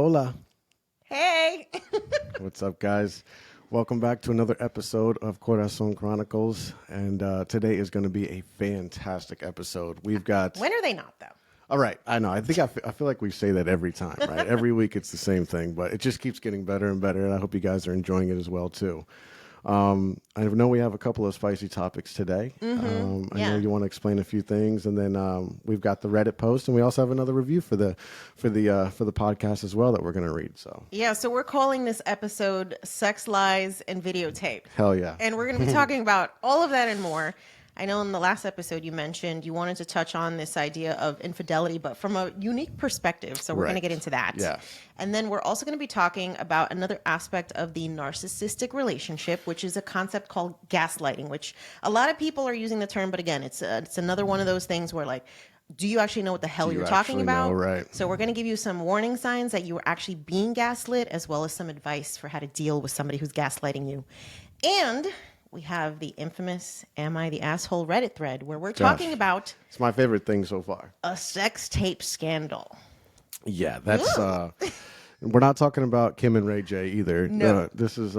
hola. Hey. What's up, guys? Welcome back to another episode of Corazon Chronicles. And today is going to be a fantastic episode. We've got... When are they not, though? All right. I know. I feel like we say that every time, right? Every week it's the same thing, but it just keeps getting better and better. And I hope you guys are enjoying it as well, too. I know we have a couple of spicy topics today. I know you want to explain a few things, and then we've got the Reddit post, and we also have another review for the podcast as well that we're going to read. So so we're calling this episode "Sex, Lies, and Videotape." Hell yeah! And we're going to be talking about all of that and more. I know in the last episode you mentioned you wanted to touch on this idea of infidelity, but from a unique perspective. So we're going to get into that. Yeah. And then we're also going to be talking about another aspect of the narcissistic relationship, which is a concept called gaslighting, which a lot of people are using the term. But again, it's another one of those things where, like, do you actually know what the hell you're talking about? Right. So we're going to give you some warning signs that you are actually being gaslit, as well as some advice for how to deal with somebody who's gaslighting you. And we have the infamous Am I the Asshole Reddit thread where we're talking about... It's my favorite thing so far. A sex tape scandal. Yeah, that's... we're not talking about Kim and Ray J either. No. This is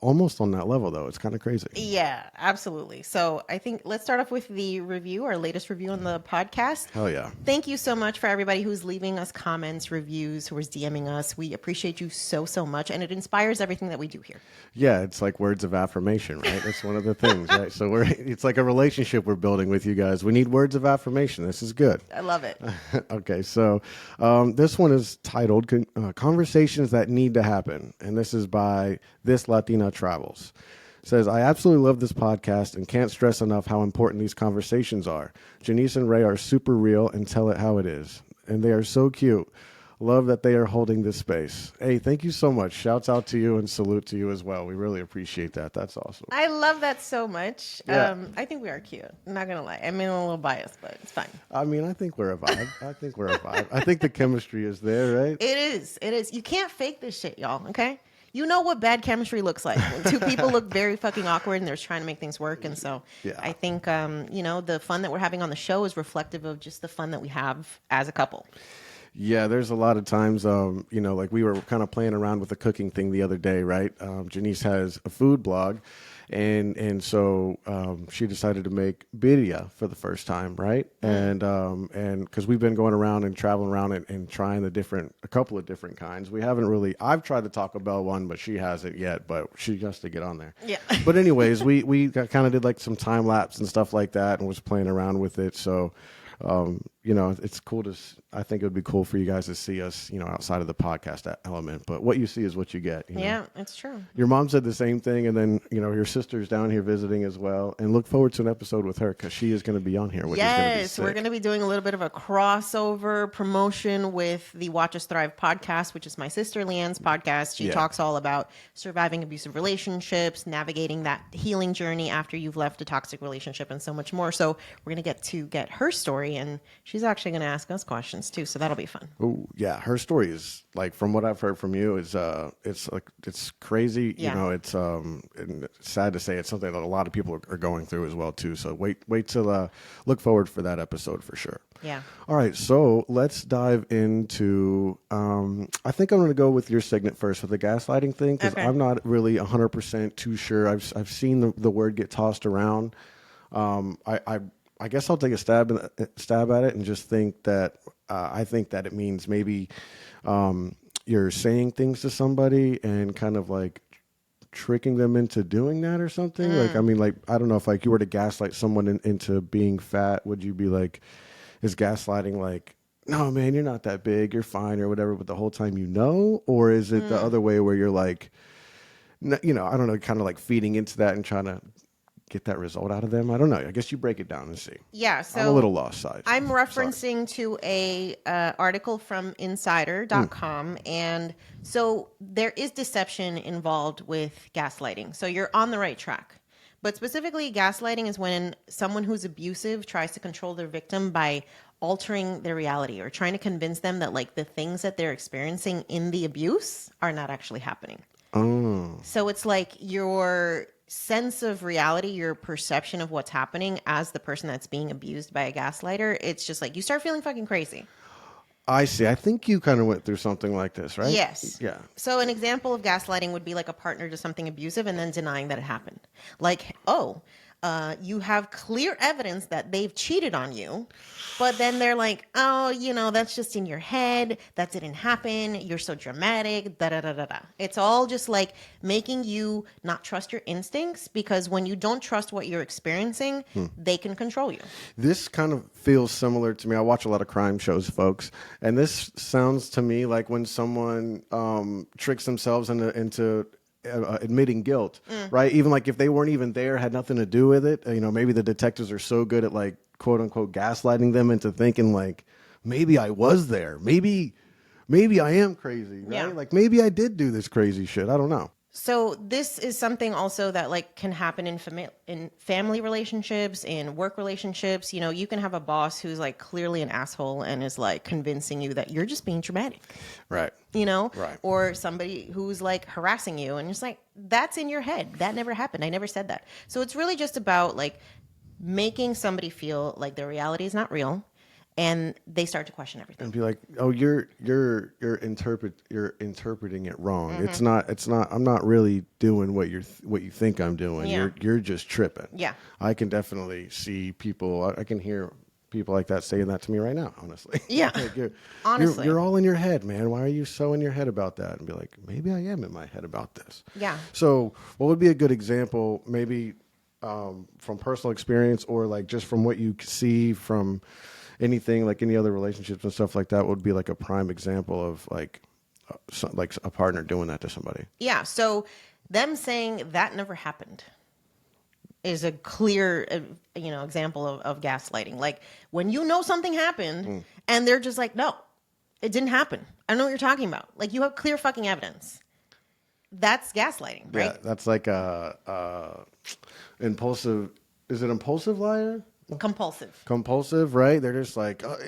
almost on that level, though. It's kind of crazy. Yeah, absolutely. So I think let's start off with the review, our latest review on the podcast. Hell yeah. Thank you so much for everybody who's leaving us comments, reviews, who is DMing us. We appreciate you so, so much. And it inspires everything that we do here. Yeah, it's like words of affirmation, right? That's one of the things, right? So it's like a relationship we're building with you guys. We need words of affirmation. This is good. I love it. Okay, so this one is titled Conversations That Need to Happen. And this is by This Latina Travels. It says, I absolutely love this podcast and can't stress enough how important these conversations are. Jannese and Ray are super real and tell it how it is. And they are so cute. Love that they are holding this space. Hey, thank you so much. Shouts out to you and salute to you as well. We really appreciate that. That's awesome. I love that so much. Yeah. I think we are cute. I'm not going to lie. I mean, I'm a little biased, but it's fine. I mean, I think we're a vibe. I think the chemistry is there, right? It is. It is. You can't fake this shit, y'all, okay? You know what bad chemistry looks like. When two people look very fucking awkward and they're trying to make things work. And so I think, the fun that we're having on the show is reflective of just the fun that we have as a couple. Yeah, there's a lot of times, like we were kind of playing around with the cooking thing the other day, right? Jannese has a food blog, and so she decided to make birria for the first time, right? And because we've been going around and traveling around and trying a couple of different kinds. We haven't really. I've tried the Taco Bell one, but she hasn't yet. But she has to get on there. Yeah. But anyways, we kind of did like some time lapse and stuff like that, and was playing around with it. So. It's cool I think it would be cool for you guys to see us, outside of the podcast element, but what you see is what you get. Yeah, it's true. Your mom said the same thing. And then, your sister's down here visiting as well, and look forward to an episode with her because she is going to be on here. Which is going to be sick. We're going to be doing a little bit of a crossover promotion with the Watch Us Thrive podcast, which is my sister Leanne's podcast. She talks all about surviving abusive relationships, navigating that healing journey after you've left a toxic relationship, and so much more. So we're going to get her story, and she's actually going to ask us questions too. So that'll be fun. Oh yeah, her story is like, from what I've heard from you, is it's crazy. Yeah. It's sad to say it's something that a lot of people are going through as well too. So wait till look forward for that episode for sure. Yeah. All right, so let's dive into. I think I'm going to go with your segment first with the gaslighting thing because I'm not really 100% too sure. I've seen the word get tossed around. I guess I'll take a stab at it and just think that I think that it means maybe you're saying things to somebody and kind of like tricking them into doing that or something. Like, I mean, like, I don't know if like you were to gaslight someone into being fat, would you be like, is gaslighting like, no, man, you're not that big, you're fine or whatever, but the whole time or is it the other way where you're like, I don't know, kind of like feeding into that and trying to get that result out of them? I don't know. I guess you break it down and see. Yeah, so I'm a little lost side. I'm referencing to a article from insider.com, and so there is deception involved with gaslighting. So you're on the right track. But specifically, gaslighting is when someone who's abusive tries to control their victim by altering their reality or trying to convince them that like the things that they're experiencing in the abuse are not actually happening. Oh. So it's like your sense of reality, your perception of what's happening as the person that's being abused by a gaslighter, it's just like you start feeling fucking crazy. I see. I think you kind of went through something like this, right? Yes. Yeah. So an example of gaslighting would be like a partner does something abusive and then denying that it happened. Like, oh, you have clear evidence that they've cheated on you, but then they're like, oh, that's just in your head. That didn't happen. You're so dramatic. Da da da da da. It's all just like making you not trust your instincts, because when you don't trust what you're experiencing, they can control you. This kind of feels similar to me. I watch a lot of crime shows, folks, and this sounds to me like when someone tricks themselves into admitting guilt, right? Even like if they weren't even there, had nothing to do with it. Maybe the detectives are so good at like quote unquote gaslighting them into thinking like maybe I was there, maybe I am crazy, right? Yeah. Like maybe I did do this crazy shit. I don't know. So this is something also that like can happen in family relationships, in work relationships. You can have a boss who's like clearly an asshole and is like convincing you that you're just being dramatic. Right. Right. Or somebody who's like harassing you and just like, that's in your head. That never happened. I never said that. So it's really just about like making somebody feel like their reality is not real, and they start to question everything. And be like, oh, you're interpreting it wrong. It's not. I'm not really doing what you think I'm doing. Yeah. You're just tripping. Yeah. I can definitely see people. I can hear people like that saying that to me right now. Honestly. Yeah. Like Honestly. you're all in your head, man. Why are you so in your head about that? And be like, maybe I am in my head about this. Yeah. So, what would be a good example? Maybe from personal experience, or like just from what you see from anything, like any other relationships and stuff like that, would be like a prime example of like a partner doing that to somebody. Yeah. So them saying that never happened is a clear, example of gaslighting. Like when something happened and they're just like, no, it didn't happen. I don't know what you're talking about. Like you have clear fucking evidence. That's gaslighting, right? Yeah, that's like a impulsive. Is it impulsive liar? Compulsive, right? They're just like, oh,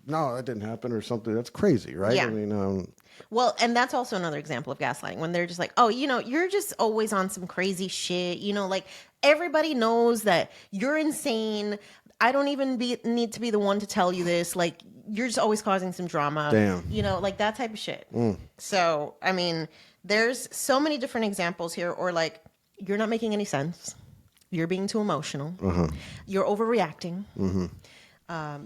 no, that didn't happen or something. That's crazy, right? Yeah. I mean, well, and that's also another example of gaslighting, when they're just like, oh, you're just always on some crazy shit. Like everybody knows that you're insane. I don't even need to be the one to tell you this. Like you're just always causing some drama. Damn. Like that type of shit. So, I mean, there's so many different examples here. Or like, you're not making any sense. You're being too emotional. You're overreacting.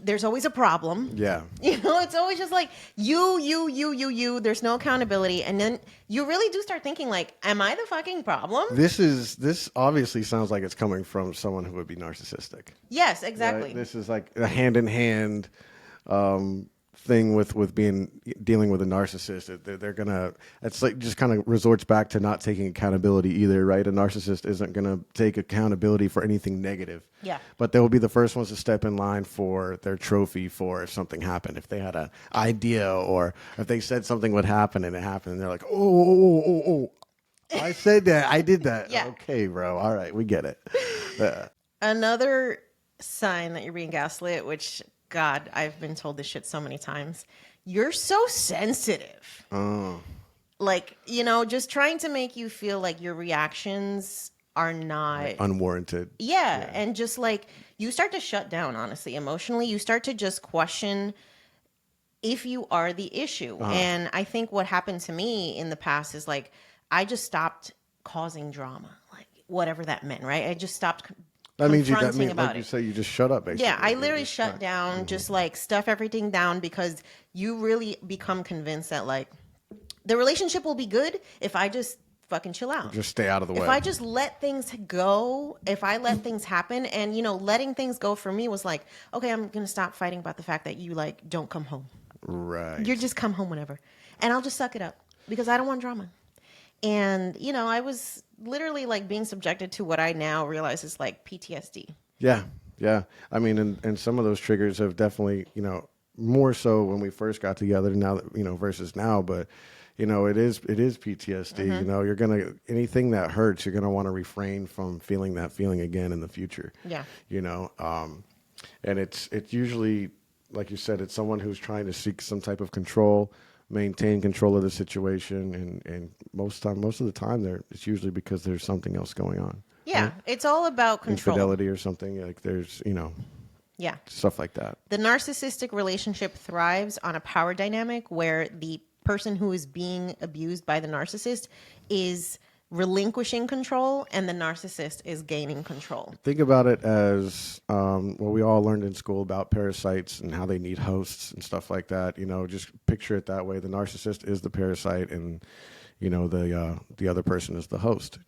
There's always a problem. Yeah. It's always just like you. There's no accountability. And then you really do start thinking like, am I the fucking problem? This obviously sounds like it's coming from someone who would be narcissistic. Yes, exactly. Right? This is like a hand-in-hand thing with dealing with a narcissist. They're gonna, it's like just kind of resorts back to not taking accountability either, right? A narcissist isn't gonna take accountability for anything negative. Yeah. But they will be the first ones to step in line for their trophy for if something happened. If they had an idea, or if they said something would happen and it happened, and they're like, oh, I said that, I did that. Yeah. Okay, bro. All right, we get it. Another sign that you're being gaslit, which, God, I've been told this shit so many times. You're so sensitive. Oh. Like, just trying to make you feel like your reactions are not unwarranted. Yeah. And just like you start to shut down, honestly, emotionally. You start to just question if you are the issue. And I think what happened to me in the past is like, I just stopped causing drama, like whatever that meant, right? I just stopped That means about you say, you just shut up, basically. Yeah, I literally shut down, just like stuff everything down, because you really become convinced that like the relationship will be good if I just fucking chill out. Just stay out of the way. If I just let things go, if I let things happen, and letting things go for me was like, okay, I'm gonna stop fighting about the fact that you like don't come home. Right. You just come home whenever, and I'll just suck it up because I don't want drama. And I was literally like being subjected to what I now realize is like PTSD. Yeah. I mean, and some of those triggers have definitely, more so when we first got together now that, versus now, but it is PTSD. You're anything that hurts, you're gonna want to refrain from feeling that feeling again in the future. Yeah. And it's usually, like you said, it's someone who's trying to seek some type of control, maintain control of the situation, and most of the time it's usually because there's something else going on. Yeah, right? It's all about control. Infidelity or something, like there's Yeah. Stuff like that. The narcissistic relationship thrives on a power dynamic where the person who is being abused by the narcissist is relinquishing control and the narcissist is gaining control. Think about it as what we all learned in school about parasites and how they need hosts and stuff like that. Just picture it that way. The narcissist is the parasite, and the other person is the host.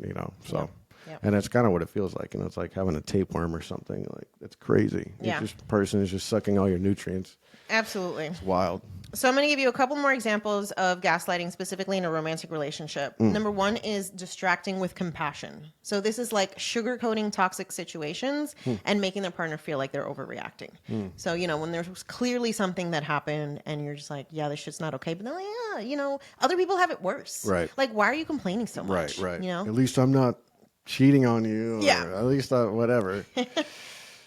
So. Yep. Yep. And that's kind of what it feels like. It's like having a tapeworm or something. Like, it's crazy. Yeah. This person is just sucking all your nutrients. Absolutely. It's wild. So I'm going to give you a couple more examples of gaslighting specifically in a romantic relationship. Number one is distracting with compassion. So this is like sugarcoating toxic situations and making their partner feel like they're overreacting. So, when there's clearly something that happened and you're just like, yeah, this shit's not okay. But they're like, yeah, other people have it worse. Right. Like, why are you complaining so much? Right. At least I'm not cheating on you. Or Yeah. At least whatever.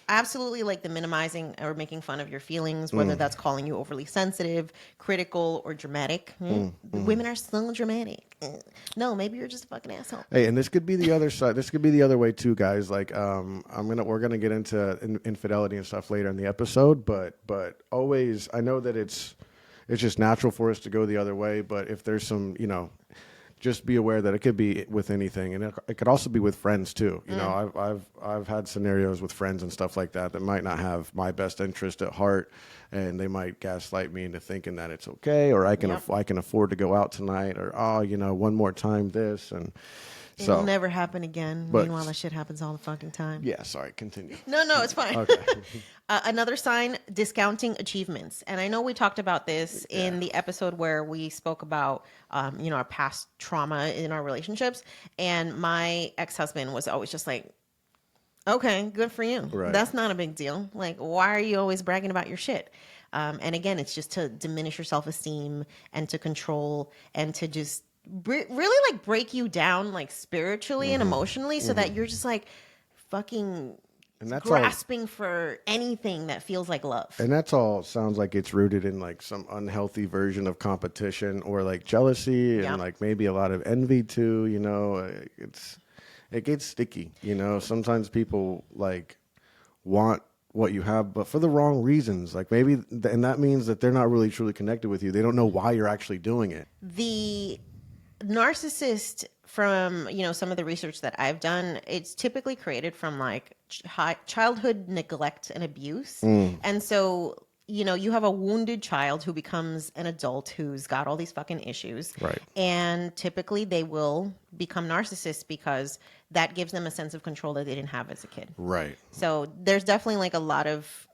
Absolutely, like the minimizing or making fun of your feelings, whether that's calling you overly sensitive, critical, or dramatic. Women are so dramatic. No, maybe you're just a fucking asshole. Hey, and this could be the other side. This could be the other way too, guys. Like, we're gonna get into infidelity and stuff later in the episode, but always, I know that it's just natural for us to go the other way. But if there's some, just be aware that it could be with anything, and it could also be with friends too. I've had scenarios with friends and stuff like that might not have my best interest at heart, and they might gaslight me into thinking that it's okay, or I can afford to go out tonight, or one more time this, and so it'll never happen again. Meanwhile, that shit happens all the fucking time. Yeah, sorry, continue. No, it's fine. Okay. Another sign, discounting achievements. And I know we talked about this in the episode where we spoke about, our past trauma in our relationships. And my ex-husband was always just like, okay, good for you. Right. That's not a big deal. Like, why are you always bragging about your shit? And again, it's just to diminish your self-esteem and to control and to just really like break you down like spiritually and emotionally so that you're just like fucking and that's grasping for anything that feels like love. And that's all sounds like it's rooted in like some unhealthy version of competition or like jealousy and like maybe a lot of envy too, it gets sticky, sometimes people like want what you have, but for the wrong reasons. Like maybe, and that means that they're not really truly connected with you. They don't know why you're actually doing it. The narcissist, from some of the research that I've done, it's typically created from like childhood neglect and abuse. And so you have a wounded child who becomes an adult who's got all these fucking issues, right? And typically they will become narcissists because that gives them a sense of control that they didn't have as a kid, right? So there's definitely like a lot of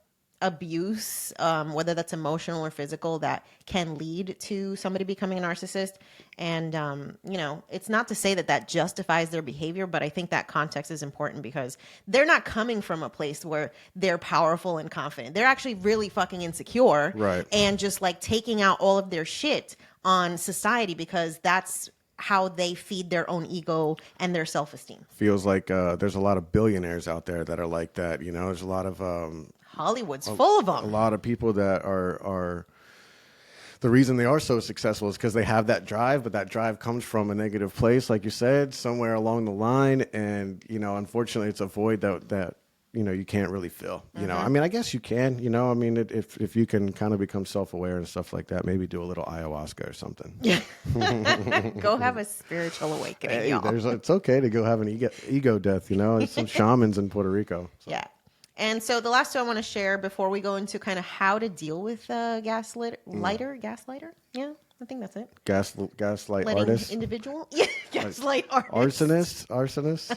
abuse, whether that's emotional or physical, that can lead to somebody becoming a narcissist. And, it's not to say that justifies their behavior, but I think that context is important because they're not coming from a place where they're powerful and confident. They're actually really fucking insecure, right? And just like taking out all of their shit on society because that's how they feed their own ego and their self-esteem. Feels like there's a lot of billionaires out there that are like that. There's a lot of Hollywood's full of them. A lot of people that are the reason they are so successful is because they have that drive, but that drive comes from a negative place, like you said, somewhere along the line. And, unfortunately, it's a void that you can't really fill. I mean, I guess you can, if you can kind of become self-aware and stuff like that, maybe do a little ayahuasca or something. Yeah. Go have a spiritual awakening, y'all. It's okay to go have an ego death, There's some shamans in Puerto Rico. So. Yeah. And so the last two I want to share before we go into kind of how to deal with gaslighter. Yeah, I think that's it. Gaslight Letting artist. Individual. Yeah, gaslight artist. Arsonist.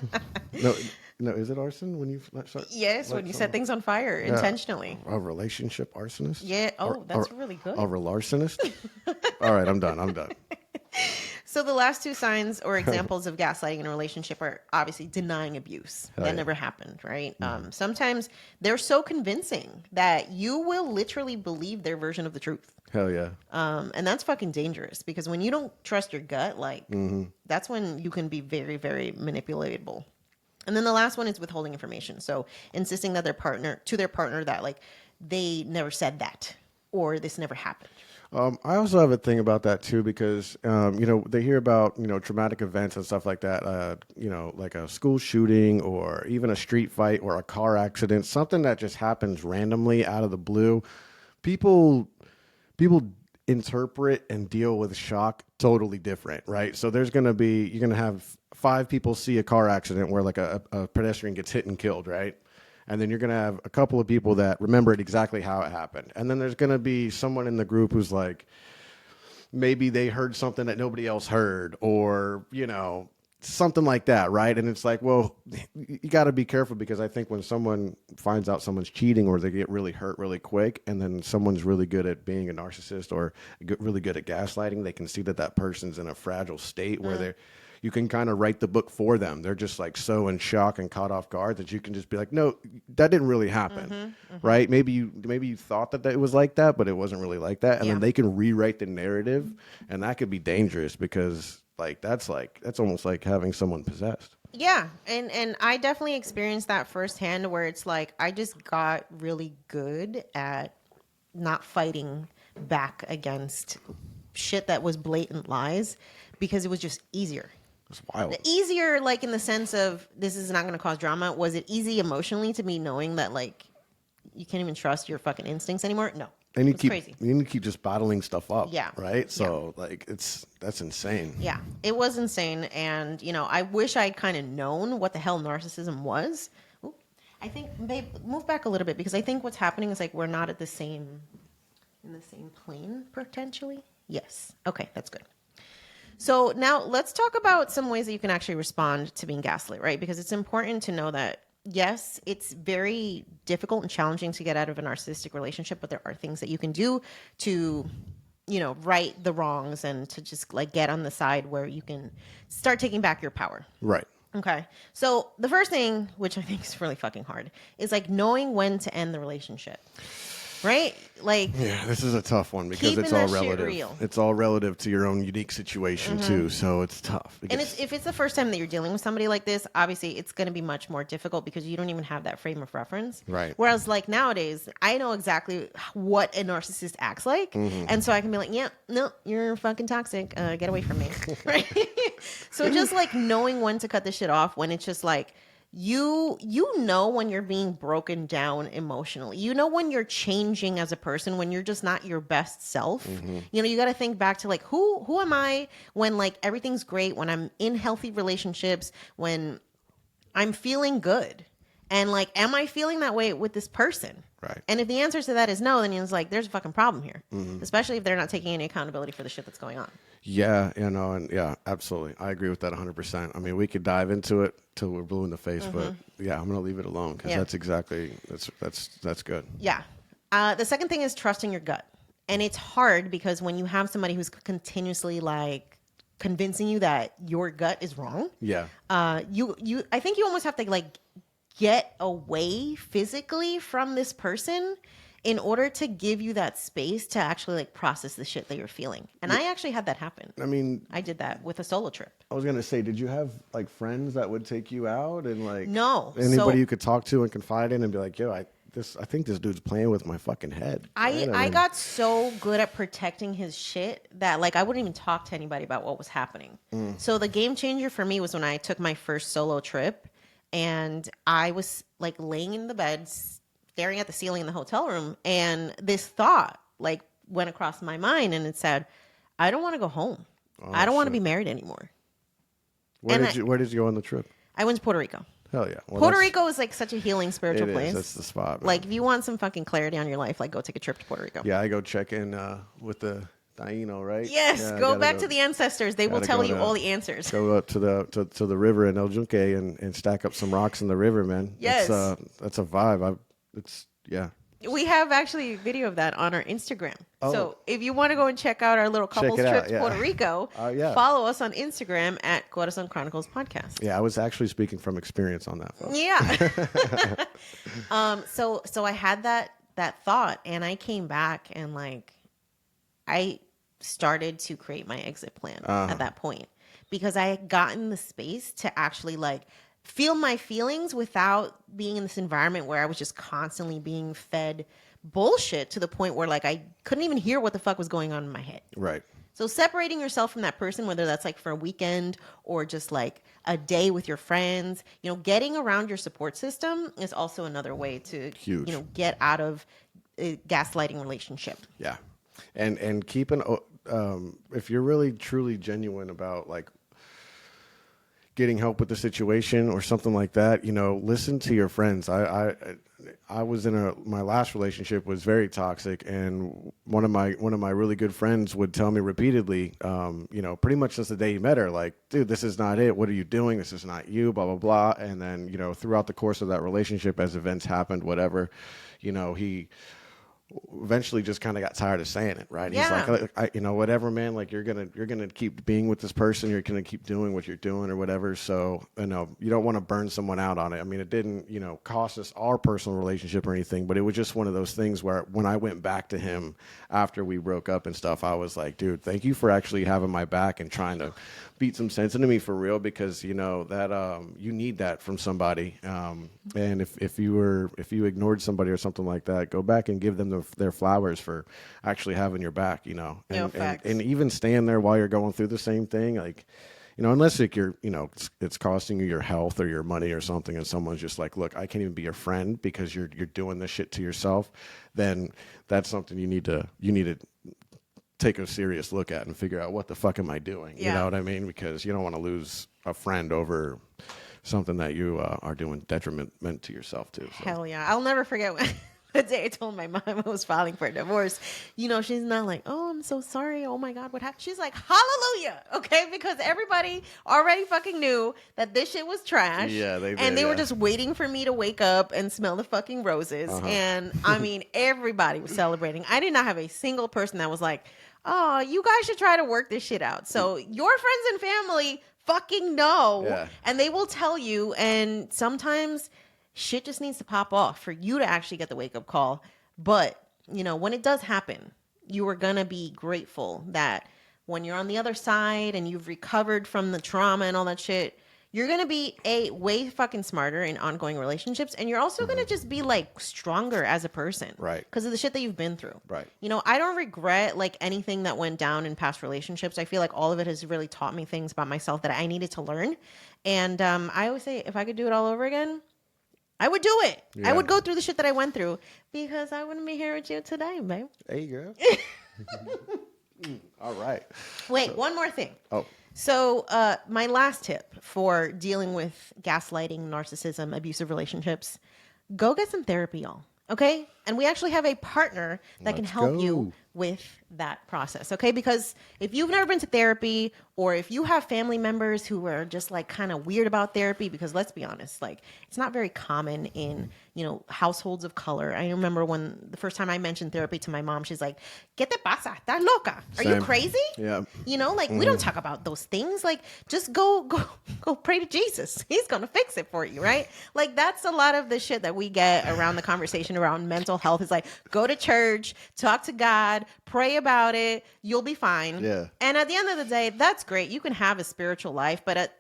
No, is it arson when you? Yes, when you set things on fire intentionally. A relationship arsonist. Yeah. Oh, that's really good. A larcenist. All right, I'm done. So the last two signs or examples of gaslighting in a relationship are obviously denying abuse. That never happened, right? Sometimes they're so convincing that you will literally believe their version of the truth. Hell yeah. And that's fucking dangerous because when you don't trust your gut, that's when you can be very, very manipulatable. And then the last one is withholding information. So insisting that their partner that like they never said that or this never happened. I also have a thing about that too because they hear about traumatic events and stuff like that. Like a school shooting or even a street fight or a car accident, something that just happens randomly out of the blue. People interpret and deal with shock totally different, right? So you're gonna have 5 people see a car accident where like a pedestrian gets hit and killed, right? And then you're going to have a couple of people that remember it exactly how it happened. And then there's going to be someone in the group who's like, maybe they heard something that nobody else heard or, something like that, right? And it's like, well, you got to be careful because I think when someone finds out someone's cheating or they get really hurt really quick and then someone's really good at being a narcissist or really good at gaslighting, they can see that person's in a fragile state where you can kind of write the book for them. They're just like so in shock and caught off guard that you can just be like, no, that didn't really happen, right? Maybe you thought that it was like that, but it wasn't really like that. And then they can rewrite the narrative, and that could be dangerous because that's almost like having someone possessed. Yeah, and I definitely experienced that firsthand where it's like I just got really good at not fighting back against shit that was blatant lies because it was just easier. It's wild. Easier, like in the sense of this is not going to cause drama. Was it easy emotionally to me knowing that like you can't even trust your fucking instincts anymore? No. And it's crazy. You need to keep just bottling stuff up. Yeah. Right. So that's insane. Yeah, it was insane. And, I wish I'd kind of known what the hell narcissism was. Ooh, I think, babe, move back a little bit because I think what's happening is like we're not in the same plane potentially. Yes. Okay, that's good. So now let's talk about some ways that you can actually respond to being gaslit, right? Because it's important to know that, yes, it's very difficult and challenging to get out of a narcissistic relationship, but there are things that you can do to, right the wrongs and to just like get on the side where you can start taking back your power. Right. Okay. So the first thing, which I think is really fucking hard, is like knowing when to end the relationship. Right? Like, yeah, this is a tough one because it's all relative. It's all relative to your own unique situation too, so it's tough. And if it's the first time that you're dealing with somebody like this, obviously it's going to be much more difficult because you don't even have that frame of reference. Right. Whereas like nowadays, I know exactly what a narcissist acts like, and so I can be like, yeah, no, you're fucking toxic. Get away from me. Right? So just like knowing when to cut the shit off when it's just like. You know when you're being broken down emotionally. You know when you're changing as a person, when you're just not your best self. You got to think back to like who am I when like everything's great, when I'm in healthy relationships, when I'm feeling good. And like, am I feeling that way with this person? Right. And if the answer to that is no, then it's like there's a fucking problem here. Especially if they're not taking any accountability for the shit that's going on. Yeah, and yeah, absolutely. I agree with that 100%. I mean, we could dive into it till we're blue in the face, but yeah, I'm going to leave it alone because that's good. Yeah. The second thing is trusting your gut. And it's hard because when you have somebody who's continuously like convincing you that your gut is wrong. Yeah. I think you almost have to like get away physically from this person in order to give you that space to actually like process the shit that you're feeling. And I actually had that happen. I mean, I did that with a solo trip. I was going to say, did you have like friends that would take you out and like no anybody you could talk to and confide in and be like, yo, I think this dude's playing with my fucking head. I got so good at protecting his shit that like I wouldn't even talk to anybody about what was happening. So the game changer for me was when I took my first solo trip and I was like laying in the bed staring at the ceiling in the hotel room, and this thought like went across my mind, and it said, I don't want to go home. I don't want to be married anymore. Where did you go on the trip? I went to Puerto Rico. Hell yeah. Well, Puerto Rico is like such a healing spiritual place. That's the spot, man. Like if you want some fucking clarity on your life, like go take a trip to Puerto Rico. Yeah, I go check in with the Taino, right? Yes, yeah, go back to the ancestors. They will tell you all the answers. Go up to the river in El Yunque and stack up some rocks in the river, man. Yes. That's a vibe. We have actually a video of that on our Instagram. Oh. So if you want to go and check out our little couples trip to Puerto Rico, follow us on Instagram at Corazon Chronicles Podcast. Yeah, I was actually speaking from experience on that, folks. Yeah. So I had that thought, and I came back and like I started to create my exit plan at that point because I had gotten the space to actually like feel my feelings without being in this environment where I was just constantly being fed bullshit to the point where like I couldn't even hear what the fuck was going on in my head. Right. So separating yourself from that person, whether that's like for a weekend or just like a day with your friends, getting around your support system is also another way to, Huge. Get out of a gaslighting relationship. Yeah. And keeping, if you're really truly genuine about like getting help with the situation or something like that, listen to your friends. I was in my last relationship was very toxic, and one of my really good friends would tell me repeatedly, pretty much since the day he met her, like, dude, this is not it. What are you doing? This is not you, blah, blah, blah. And then, throughout the course of that relationship, as events happened, whatever, he eventually just kind of got tired of saying it, right? Yeah. He's like, whatever, man, like you're gonna keep being with this person, you're gonna keep doing what you're doing or whatever. So you don't want to burn someone out on it. I mean, it didn't cost us our personal relationship or anything, but it was just one of those things where when I went back to him after we broke up and stuff, I was like, dude, thank you for actually having my back and trying to beat some sense into me for real, because that you need that from somebody. And if you ignored somebody or something like that, go back and give them their flowers for actually having your back, and even stand there while you're going through the same thing, like, unless it's costing you your health or your money or something, and someone's just like, look, I can't even be your friend because you're doing this shit to yourself, then that's something you need to take a serious look at and figure out, what the fuck am I doing? Yeah. You know what I mean? Because you don't want to lose a friend over something that you are doing detriment to yourself too. So. Hell yeah. I'll never forget when the day I told my mom I was filing for a divorce. She's not like, oh, I'm so sorry. Oh my God, what happened? She's like, hallelujah. Okay. Because everybody already fucking knew that this shit was trash. Yeah. They were just waiting for me to wake up and smell the fucking roses. Uh-huh. And I mean, everybody was celebrating. I did not have a single person that was like, oh, you guys should try to work this shit out. So your friends and family fucking know. Yeah. And they will tell you. And sometimes shit just needs to pop off for you to actually get the wake-up call. But, when it does happen, you are going to be grateful that when you're on the other side and you've recovered from the trauma and all that shit, you're going to be way fucking smarter in ongoing relationships. And you're also going to just be like stronger as a person. Right. Because of the shit that you've been through. Right. I don't regret like anything that went down in past relationships. I feel like all of it has really taught me things about myself that I needed to learn. And I always say, if I could do it all over again, I would do it. Yeah. I would go through the shit that I went through because I wouldn't be here with you today, babe. Hey, girl. All right. Wait, one more thing. Oh. So my last tip for dealing with gaslighting, narcissism, abusive relationships, go get some therapy, y'all. Okay? And we actually have a partner that can help you with that process. Okay? Because if you've never been to therapy, or if you have family members who are just like kind of weird about therapy, because let's be honest, like it's not very common in, households of color. I remember when the first time I mentioned therapy to my mom, she's like, ¿Qué te pasa? ¿Estás loca? Are you crazy? Yeah. We don't talk about those things. Like, just go pray to Jesus. He's going to fix it for you, right? Like, that's a lot of the shit that we get around the conversation around mental health. Is like, go to church, talk to God, pray about it. You'll be fine. Yeah. And at the end of the day, that's great. You can have a spiritual life, but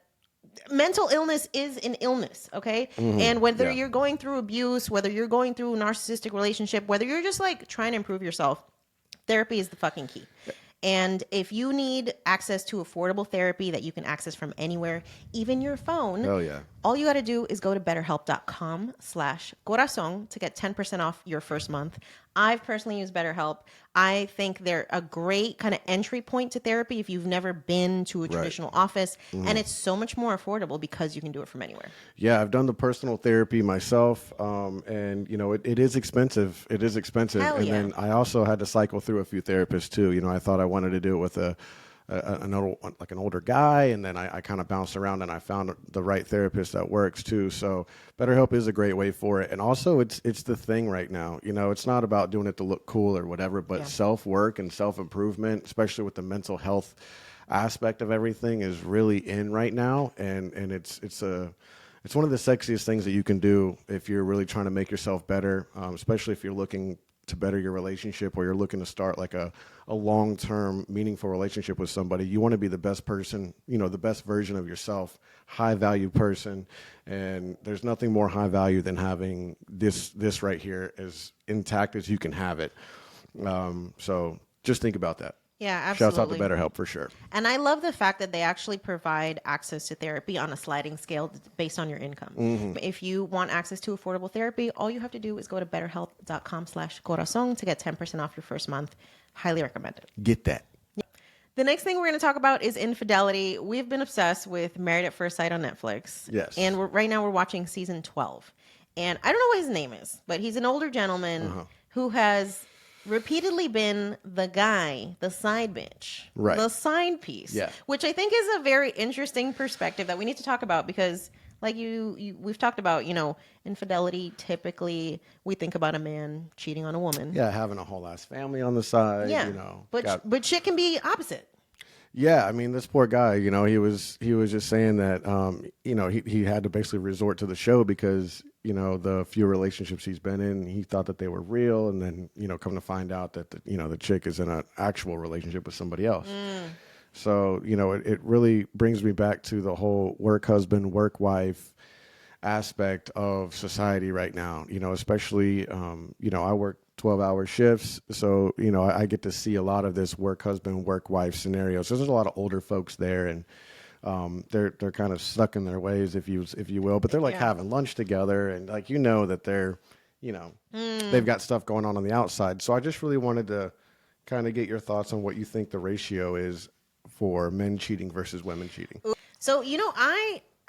mental illness is an illness, okay? Mm-hmm. And whether you're going through abuse, whether you're going through a narcissistic relationship, whether you're just like trying to improve yourself, therapy is the fucking key. And if you need access to affordable therapy that you can access from anywhere, even your phone, all you got to do is go to betterhelp.com/corazon to get 10% off your first month. I've personally used BetterHelp. I think they're a great kind of entry point to therapy if you've never been to a traditional office. Mm-hmm. And it's so much more affordable because you can do it from anywhere. Yeah, I've done the personal therapy myself. And, it is expensive. It is expensive. Hell and yeah. then I also had to cycle through a few therapists too. I thought I wanted to do it with an older guy, and then I kind of bounced around and I found the right therapist that works too. So BetterHelp is a great way for it. And also it's the thing right now. It's not about doing it to look cool or whatever, but self-work and self-improvement, especially with the mental health aspect of everything, is really in right now. And it's one of the sexiest things that you can do if you're really trying to make yourself better, especially if you're looking to better your relationship, or you're looking to start like a long-term meaningful relationship with somebody, you want to be the best person, the best version of yourself, high value person. And there's nothing more high value than having this right here as intact as you can have it. So just think about that. Yeah, absolutely. Shouts out to BetterHelp for sure. And I love the fact that they actually provide access to therapy on a sliding scale based on your income. Mm-hmm. If you want access to affordable therapy, all you have to do is go to betterhelp.com/corazon to get 10% off your first month. Highly recommend it. Get that. The next thing we're going to talk about is infidelity. We've been obsessed with Married at First Sight on Netflix. Yes. And right now we're watching season 12. And I don't know what his name is, but he's an older gentleman who has repeatedly been the guy, the side bitch, right, the side piece, which I think is a very interesting perspective that we need to talk about because, like we've talked about, infidelity. Typically, we think about a man cheating on a woman, having a whole ass family on the side, but shit can be opposite. Yeah, I mean, this poor guy, he was just saying that, he had to basically resort to the show because, the few relationships he's been in, he thought that they were real. And then, come to find out that, the chick is in an actual relationship with somebody else. So, it really brings me back to the whole work husband, work wife aspect of society right now, especially, I work 12-hour shifts. So, I get to see a lot of this work husband, work wife scenario. So there's a lot of older folks there, and they're kind of stuck in their ways, if you will, but they're like having lunch together, and like, that they're, they've got stuff going on the outside. So I just really wanted to kind of get your thoughts on what you think the ratio is for men cheating versus women cheating. So,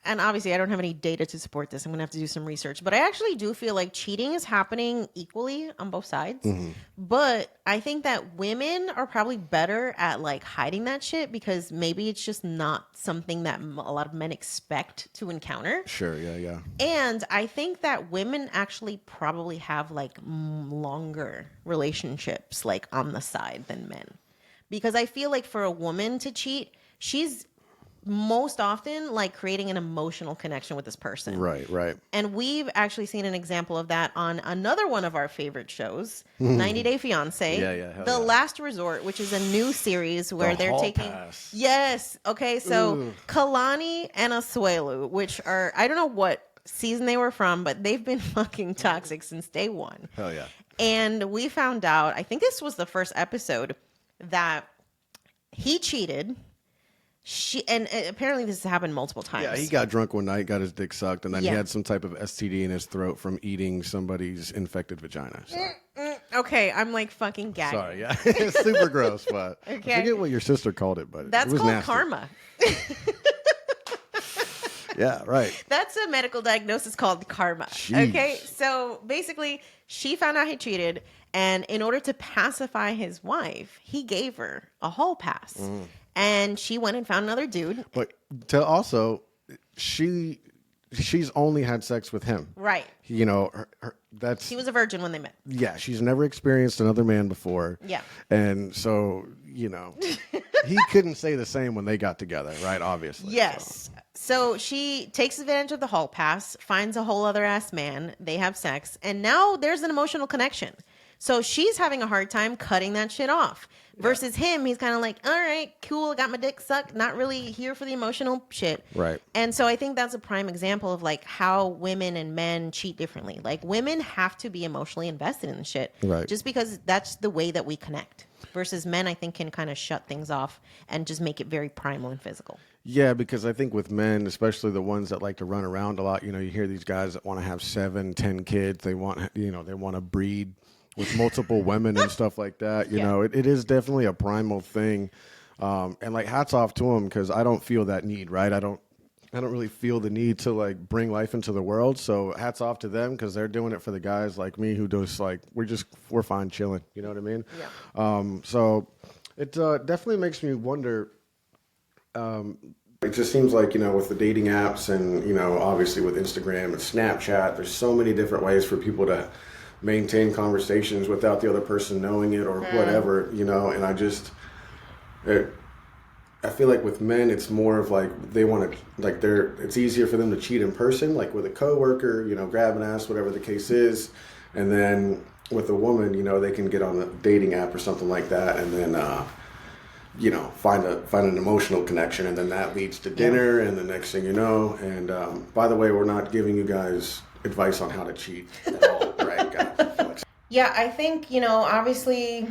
and obviously I don't have any data to support this. I'm going to have to do some research, but I actually do feel like cheating is happening equally on both sides. Mm-hmm. But I think that women are probably better at like hiding that shit because maybe it's just not something that a lot of men expect to encounter. Sure. Yeah. And I think that women actually probably have like longer relationships like on the side than men, because I feel like for a woman to cheat, she's most often like creating an emotional connection with this person. Right. And we've actually seen an example of that on another one of our favorite shows, 90 Day Fiance. The Last Resort, which is a new series where they're taking pass. Yes. Okay, so Kalani and Asuelu, which are, I don't know what season they were from, but they've been fucking toxic since day one. Hell yeah. And we found out, I think this was the first episode, that he cheated. And apparently this has happened multiple times. Yeah, he got drunk one night, got his dick sucked, and then he had some type of STD in his throat from eating somebody's infected vagina. So. Okay, I'm like fucking gagging. Sorry, yeah. It's super gross, but okay. I forget what your sister called it, but that's it was called nasty. Karma. Yeah, right. That's a medical diagnosis called karma. Jeez. Okay, so basically she found out he cheated, and in order to pacify his wife, he gave her a hall pass. And she went and found another dude. But she's only had sex with him. Right. She was a virgin when they met. Yeah, she's never experienced another man before. Yeah. And so, he couldn't say the same when they got together, right? Obviously. Yes. So she takes advantage of the hall pass, finds a whole other ass man, they have sex, and now there's an emotional connection. So she's having a hard time cutting that shit off. Versus him, he's kind of like, all right, cool, got my dick sucked, not really here for the emotional shit. Right. And so I think that's a prime example of like how women and men cheat differently. Like women have to be emotionally invested in the shit. Right. Just because that's the way that we connect. Versus men, I think, can kind of shut things off and just make it very primal and physical. Yeah, because I think with men, especially the ones that like to run around a lot, you hear these guys that want to have 7, 10 kids. They want, they want to breed with multiple women and stuff like that. You know, it is definitely a primal thing. And like hats off to them, because I don't feel that need, right? I don't really feel the need to like bring life into the world. So hats off to them, because they're doing it for the guys like me who just like, we're fine chilling. You know what I mean? Yeah. So it definitely makes me wonder. It just seems like, with the dating apps and, obviously with Instagram and Snapchat, there's so many different ways for people to maintain conversations without the other person knowing it or whatever, and I feel like with men, it's more of like, they want to, like it's easier for them to cheat in person, like with a coworker, grab an ass, whatever the case is. And then, with a woman, they can get on a dating app or something like that, and then find an emotional connection, and then that leads to dinner, and the next thing you know. And by the way, we're not giving you guys advice on how to cheat at all, right, guys? Yeah, I think obviously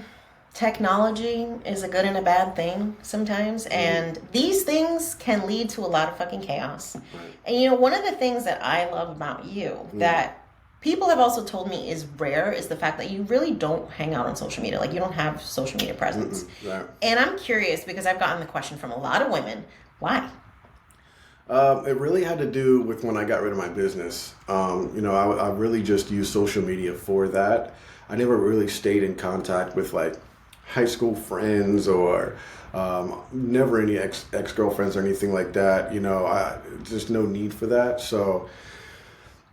technology is a good and a bad thing sometimes, and these things can lead to a lot of fucking chaos. Right. And one of the things that I love about you that people have also told me is rare is the fact that you really don't hang out on social media. Like, you don't have social media presence. Right. And I'm curious because I've gotten the question from a lot of women, why? It really had to do with when I got rid of my business. I really just used social media for that. I never really stayed in contact with like high school friends or never any ex-girlfriends or anything like that. Just no need for that. So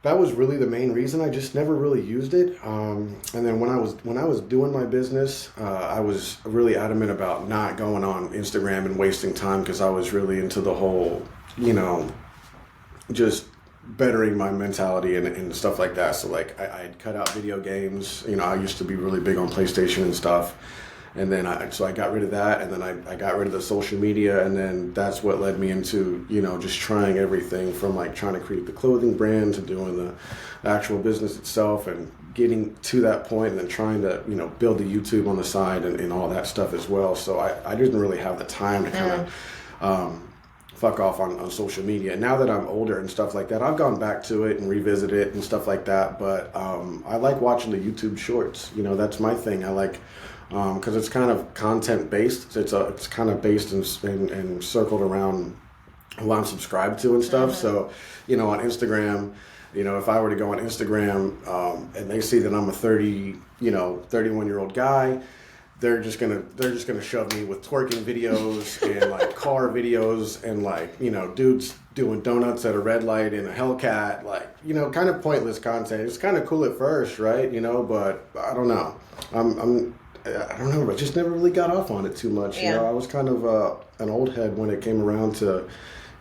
that was really the main reason. I just never really used it. And then when I was doing my business, I was really adamant about not going on Instagram and wasting time because I was really into the whole, just bettering my mentality and stuff like that. So like I'd cut out video games. I used to be really big on PlayStation and stuff. And then I got rid of that, and then I got rid of the social media, and then that's what led me into, just trying everything from like trying to create the clothing brand to doing the actual business itself and getting to that point, and then trying to, build the YouTube on the side and all that stuff as well. So I didn't really have the time to kind of fuck off on social media. Now that I'm older and stuff like that, I've gone back to it and revisit it and stuff like that. But I like watching the YouTube shorts. That's my thing. I like... because it's kind of content based. It's kind of based and circled around who I'm subscribed to and stuff. So, on Instagram, if I were to go on Instagram and they see that I'm a 31-year-old guy, they're just gonna shove me with twerking videos and like car videos and like dudes doing donuts at a red light in a Hellcat, like kind of pointless content. It's kind of cool at first, right? But I don't know. I don't know, I just never really got off on it too much. Yeah. I was kind of an old head when it came around to,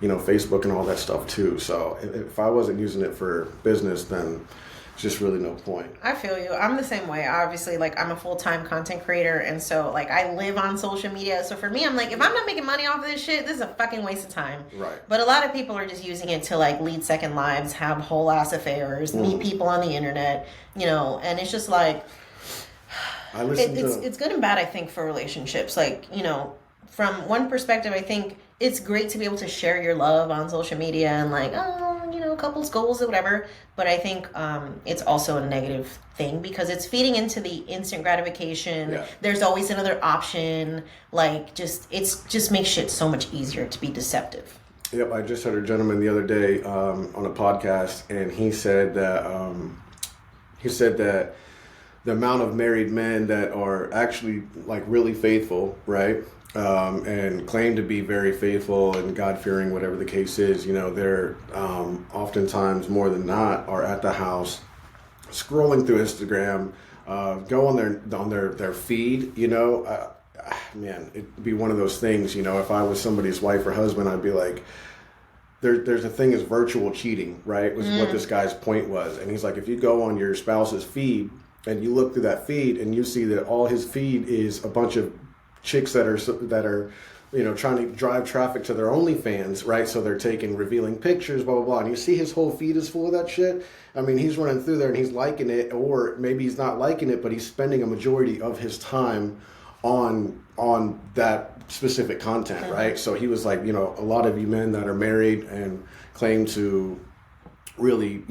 Facebook and all that stuff too. So if I wasn't using it for business, then it's just really no point. I feel you. I'm the same way. Obviously, like, I'm a full-time content creator, and so like I live on social media. So for me, I'm like, if I'm not making money off of this shit, this is a fucking waste of time. Right. But a lot of people are just using it to like lead second lives, have whole ass affairs, meet people on the internet, and it's just like... It's good and bad, I think, for relationships. Like, from one perspective, I think it's great to be able to share your love on social media and like, couples goals or whatever. But I think it's also a negative thing because it's feeding into the instant gratification. Yeah. There's always another option. Like, it just makes shit so much easier to be deceptive. Yep, I just heard a gentleman the other day on a podcast, and he said that the amount of married men that are actually like really faithful, right? And claim to be very faithful and God-fearing, whatever the case is, they're oftentimes more than not are at the house scrolling through Instagram, go on their feed, man, it'd be one of those things, if I was somebody's wife or husband, I'd be like, there's a thing as virtual cheating, right? Was what this guy's point was. And he's like, if you go on your spouse's feed and you look through that feed and you see that all his feed is a bunch of chicks that are trying to drive traffic to their OnlyFans, right? So they're taking revealing pictures, blah, blah, blah. And you see his whole feed is full of that shit. I mean, he's running through there and he's liking it, or maybe he's not liking it, but he's spending a majority of his time on that specific content, right? So he was like, a lot of you men that are married and claim to really,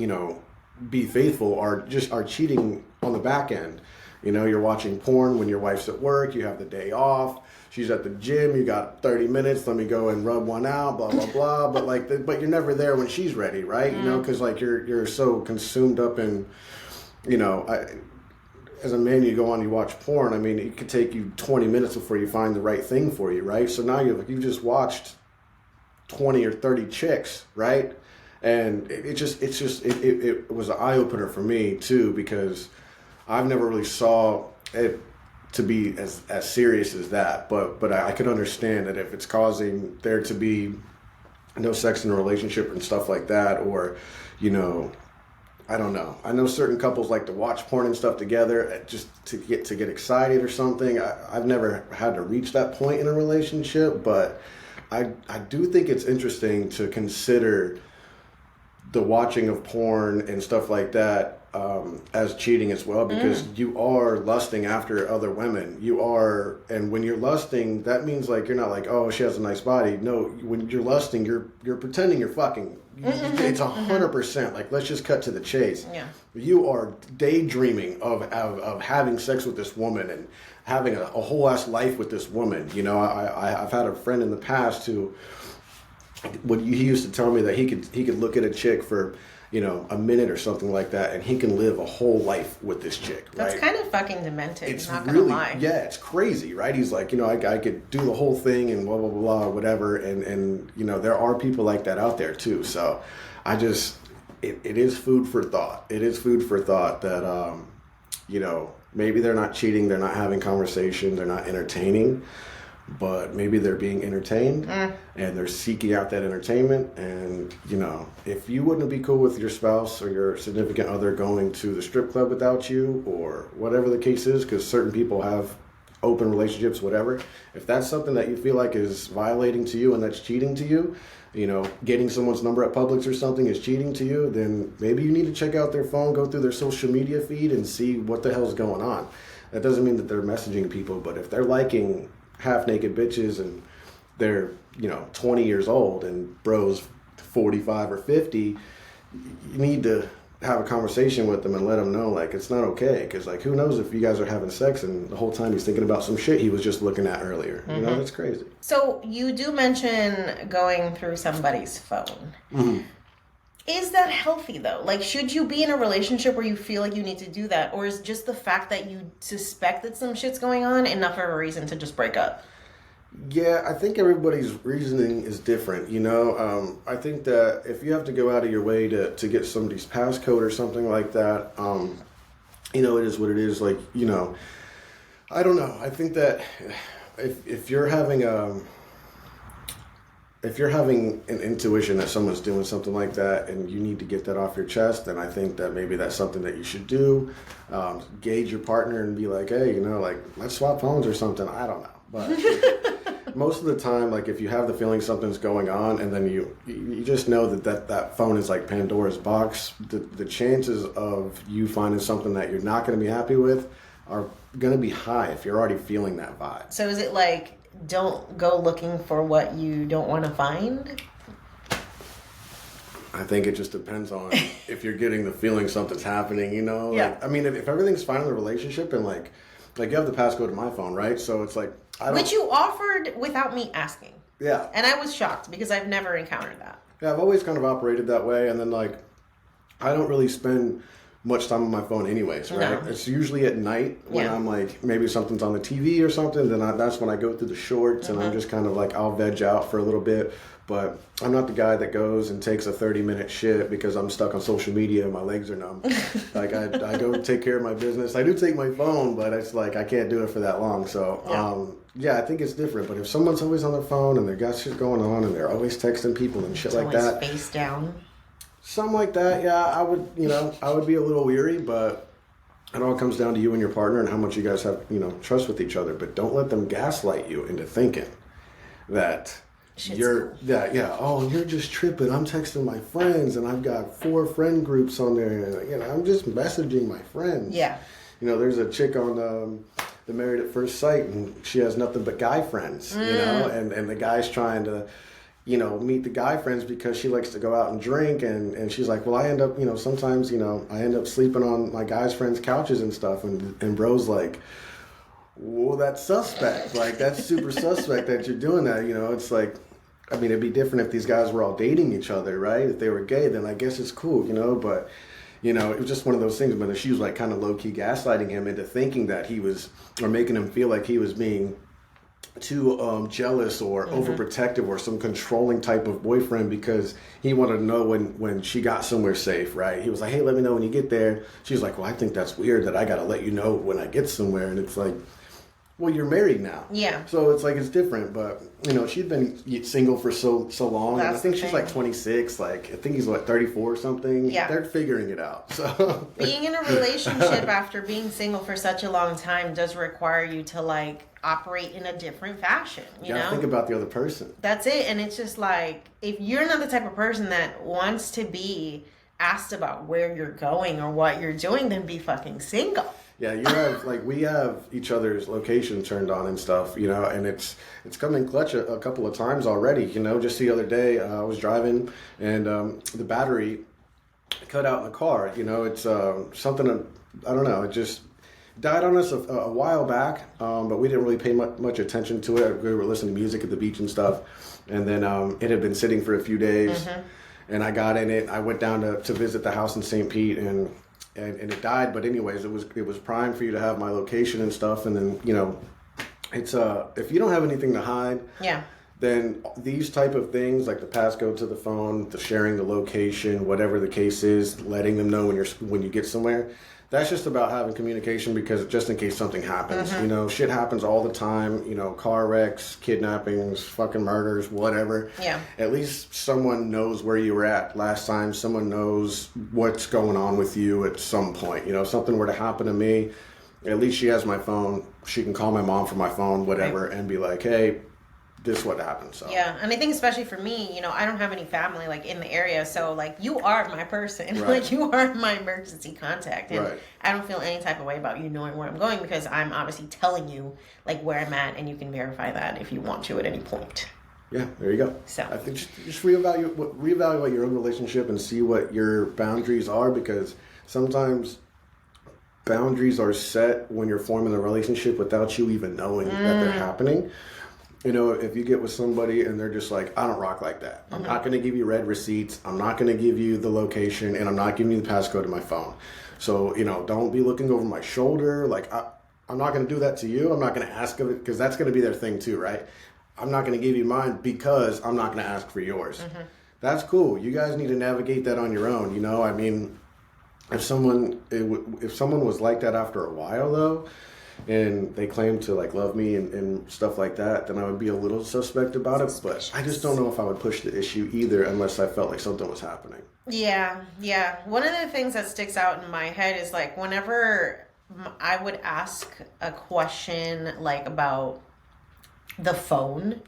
be faithful are cheating on the back end. You're watching porn when your wife's at work, you have the day off, she's at the gym, you got 30 minutes, let me go and rub one out, blah, blah, blah. But you're never there when she's ready, right? Because like you're so consumed up in, as a man, you go on, you watch porn. I mean, it could take you 20 minutes before you find the right thing for you, right? So now you just watched 20 or 30 chicks, right? And it was an eye opener for me too, because I've never really saw it to be as serious as that. But I could understand that if it's causing there to be no sex in a relationship and stuff like that, or I don't know. I know certain couples like to watch porn and stuff together just to get excited or something. I've never had to reach that point in a relationship, but I do think it's interesting to consider the watching of porn and stuff like that as cheating as well, because you are lusting after other women. You are, and when you're lusting, that means like you're not like, oh, she has a nice body. No, when you're lusting, you're pretending you're fucking. It's 100%. Like, let's just cut to the chase. Yeah. You are daydreaming of having sex with this woman and having a whole ass life with this woman. You know, I've had a friend in the past who, he used to tell me that he could look at a chick for, you know, a minute or something like that, and he can live a whole life with this chick. Right? That's kind of fucking demented. It's not really, gonna lie. yeah, it's crazy, right? He's like, you know, I could do the whole thing and blah blah blah, blah whatever, and you know, there are people like that out there too. So, it is food for thought. It is food for thought that, you know, maybe they're not cheating, they're not having conversation, they're not entertaining. But maybe they're being entertained and they're seeking out that entertainment. And, you know, if you wouldn't be cool with your spouse or your significant other going to the strip club without you, or whatever the case is, because certain people have open relationships, whatever. If that's something that you feel like is violating to you and that's cheating to you, you know, getting someone's number at Publix or something is cheating to you, then maybe you need to check out their phone, go through their social media feed and see what the hell's going on. That doesn't mean that they're messaging people, but if they're liking half-naked bitches and they're, you know, 20 years old and bro's 45 or 50, you need to have a conversation with them and let them know, like, it's not okay. Because, like, who knows if you guys are having sex and the whole time he's thinking about some shit he was just looking at earlier. You know, that's crazy. So you do mention going through somebody's phone. Mm-hmm. Is that healthy, though? Like, should you be in a relationship where you feel like you need to do that? Or is just the fact that you suspect that some shit's going on enough of a reason to just break up? Yeah, I think everybody's reasoning is different, you know. I think that if you have to go out of your way to get somebody's passcode or something like that, you know, it is what it is. Like, you know, I don't know. I think that if you're having an intuition that someone's doing something like that and you need to get that off your chest, then I think that maybe that's something that you should do. Gauge your partner and be like, hey, you know, like, let's swap phones or something. I don't know. But most of the time, like, if you have the feeling something's going on and then you just know that phone is like Pandora's box, the chances of you finding something that you're not going to be happy with are going to be high if you're already feeling that vibe. So is it like, don't go looking for what you don't want to find? I think it just depends on if you're getting the feeling something's happening, you know? Yeah. Like, I mean, if everything's fine in the relationship and like you have the passcode to my phone, right? So it's like, Which you offered without me asking. Yeah. And I was shocked because I've never encountered that. Yeah, I've always kind of operated that way. And then, like, I don't really spend much time on my phone anyways, right? No. It's usually at night when I'm like, maybe something's on the TV or something, then that's when I go through the shorts and I'm just kind of like, I'll veg out for a little bit. But I'm not the guy that goes and takes a 30-minute shit because I'm stuck on social media and my legs are numb. Like, I go take care of my business. I do take my phone, but it's like I can't do it for that long. So, yeah, I think it's different. But if someone's always on their phone and they got shit going on and they're always texting people and shit like that. Face down. Something like that, yeah, I would be a little weary, but it all comes down to you and your partner and how much you guys have, you know, trust with each other. But don't let them gaslight you into thinking that you're you're just tripping. I'm texting my friends and I've got 4 friend groups on there and, you know, I'm just messaging my friends. Yeah. You know, there's a chick on the Married at First Sight and she has nothing but guy friends, you know, and the guy's trying to, you know, meet the guy friends because she likes to go out and drink and she's like, well, I end up, you know, sometimes, you know, I end up sleeping on my guy's friends' couches and stuff and bro's like, well, that's suspect. Like, that's super suspect that you're doing that, you know. It's like, I mean, it'd be different if these guys were all dating each other, right? If they were gay, then I guess it's cool, you know, but, you know, it was just one of those things, but she was like kind of low-key gaslighting him into thinking that he was, or making him feel like he was being too jealous or overprotective or some controlling type of boyfriend because he wanted to know when she got somewhere safe, right? He was like, hey, let me know when you get there. She was like, well, I think that's weird that I got to let you know when I get somewhere. And it's like, Well, you're married now. Yeah. So it's like, it's different. But, you know, she'd been single for so long. And I think she's like 26. Like, I think he's, 34 or something. Yeah. They're figuring it out. So being in a relationship after being single for such a long time does require you to, like, operate in a different fashion, you know? think about the other person. That's it. And it's just like, if you're not the type of person that wants to be asked about where you're going or what you're doing, then be fucking single. Yeah, you have we have each other's location turned on and stuff, you know, and it's come in clutch a couple of times already, you know. Just the other day, I was driving and the battery cut out in the car. You know, it's something I don't know. It just died on us a while back, but we didn't really pay much attention to it. We were listening to music at the beach and stuff, and then it had been sitting for a few days, and I got in it. I went down to visit the house in St. Pete and it died. But anyways, it was prime for you to have my location and stuff. And then, you know, it's if you don't have anything to hide, then these type of things like the passcode to the phone, the sharing the location, whatever the case is, letting them know when you get somewhere, that's just about having communication, because just in case something happens, you know, shit happens all the time, you know, car wrecks, kidnappings, fucking murders, whatever. Yeah. At least someone knows where you were at last time. Someone knows what's going on with you at some point. You know, if something were to happen to me, at least she has my phone. She can call my mom from my phone, whatever, and be like, hey, this is what happened. So yeah, and I think especially for me, you know, I don't have any family like in the area, so like you are my person, Right. like you are my emergency contact, and Right. I don't feel any type of way about you knowing where I'm going, because I'm obviously telling you like where I'm at, and you can verify that if you want to at any point. Yeah, there you go. So I think just reevaluate your own relationship and see what your boundaries are, because sometimes boundaries are set when you're forming a relationship without you even knowing that they're happening. You know, if you get with somebody and they're just like, I don't rock like that. I'm not going to give you red receipts. I'm not going to give you the location, and I'm not giving you the passcode to my phone. So, you know, don't be looking over my shoulder. Like, I'm not going to do that to you. I'm not going to ask of it, because that's going to be their thing too, right? I'm not going to give you mine because I'm not going to ask for yours. That's cool. You guys need to navigate that on your own. You know, I mean, if someone was like that after a while though, and they claim to like love me and stuff like that, then I would be a little suspect about it. But I just don't know if I would push the issue either, unless I felt like something was happening. Yeah. One of the things that sticks out in my head is like whenever I would ask a question like about the phone,